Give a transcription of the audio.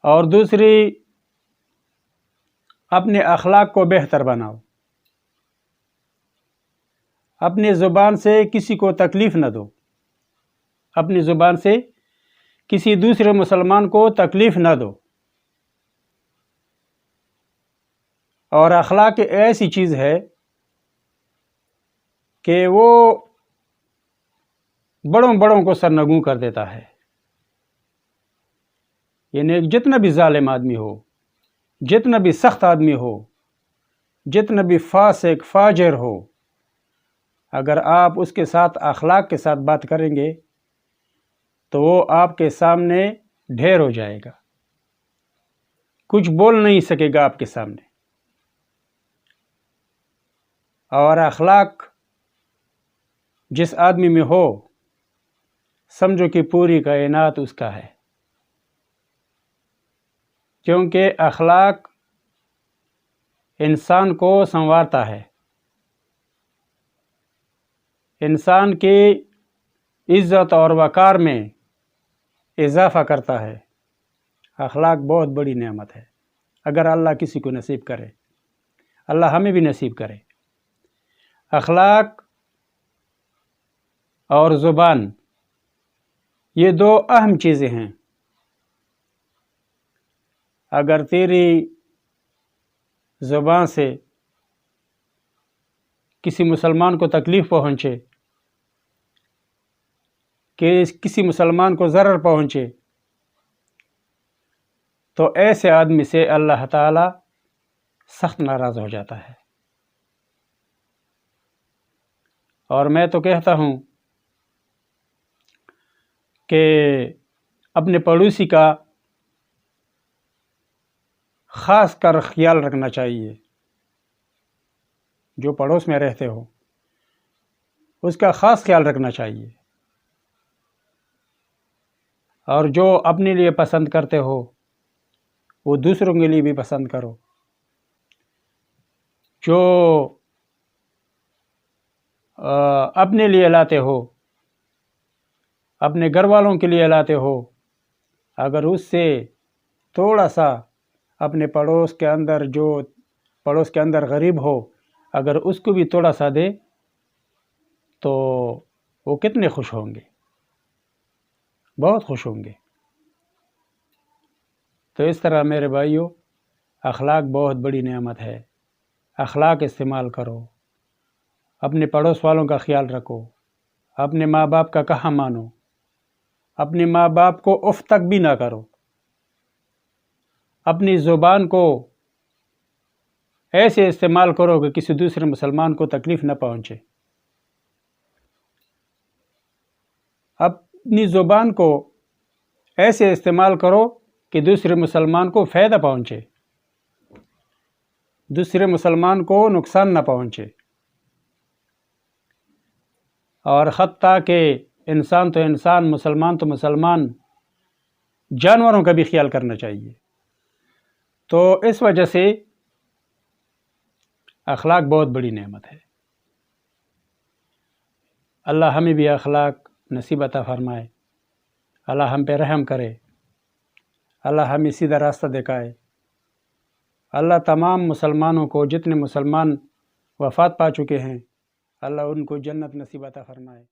اور دوسری اپنے اخلاق کو بہتر بناؤ. اپنی زبان سے کسی کو تکلیف نہ دو. اپنی زبان سے کسی دوسرے مسلمان کو تکلیف نہ دو. اور اخلاق ایسی چیز ہے کہ وہ بڑوں بڑوں کو سرنگوں کر دیتا ہے. یعنی جتنا بھی ظالم آدمی ہو، جتنا بھی سخت آدمی ہو، جتنا بھی فاسق فاجر ہو، اگر آپ اس کے ساتھ اخلاق کے ساتھ بات کریں گے تو وہ آپ کے سامنے ڈھیر ہو جائے گا، کچھ بول نہیں سکے گا آپ کے سامنے. اور اخلاق جس آدمی میں ہو، سمجھو کہ پوری کائنات اس کا ہے. کیونکہ اخلاق انسان کو سنوارتا ہے، انسان کی عزت اور وقار میں اضافہ کرتا ہے. اخلاق بہت بڑی نعمت ہے. اگر اللہ کسی کو نصیب کرے، اللہ ہمیں بھی نصیب کرے. اخلاق اور زبان یہ دو اہم چیزیں ہیں. اگر تیری زبان سے کسی مسلمان کو تکلیف پہنچے، کہ کسی مسلمان کو ضرر پہنچے، تو ایسے آدمی سے اللہ تعالی سخت ناراض ہو جاتا ہے. اور میں تو کہتا ہوں کہ اپنے پڑوسی کا خاص کر خیال رکھنا چاہیے. جو پڑوس میں رہتے ہو اس کا خاص خیال رکھنا چاہیے. اور جو اپنے لیے پسند کرتے ہو وہ دوسروں کے لیے بھی پسند کرو. جو اپنے لیے لاتے ہو، اپنے گھر والوں کے لیے لاتے ہو، اگر اس سے تھوڑا سا اپنے پڑوس کے اندر، جو پڑوس کے اندر غریب ہو، اگر اس کو بھی تھوڑا سا دے تو وہ کتنے خوش ہوں گے، بہت خوش ہوں گے. تو اس طرح میرے بھائیو، اخلاق بہت بڑی نعمت ہے. اخلاق استعمال کرو، اپنے پڑوس والوں کا خیال رکھو، اپنے ماں باپ کا کہا مانو، اپنے ماں باپ کو اف تک بھی نہ کرو. اپنی زبان کو ایسے استعمال کرو کہ کسی دوسرے مسلمان کو تکلیف نہ پہنچے. اپنی زبان کو ایسے استعمال کرو کہ دوسرے مسلمان کو فائدہ پہنچے، دوسرے مسلمان کو نقصان نہ پہنچے. اور حتیٰ کہ انسان تو انسان، مسلمان تو مسلمان، جانوروں کا بھی خیال کرنا چاہیے. تو اس وجہ سے اخلاق بہت بڑی نعمت ہے. اللہ ہمیں بھی اخلاق نصیب عطا فرمائے. اللہ ہم پہ رحم کرے. اللہ ہمیں سیدھا راستہ دکھائے. اللہ تمام مسلمانوں کو، جتنے مسلمان وفات پا چکے ہیں، اللہ ان کو جنت نصیب عطا فرمائے.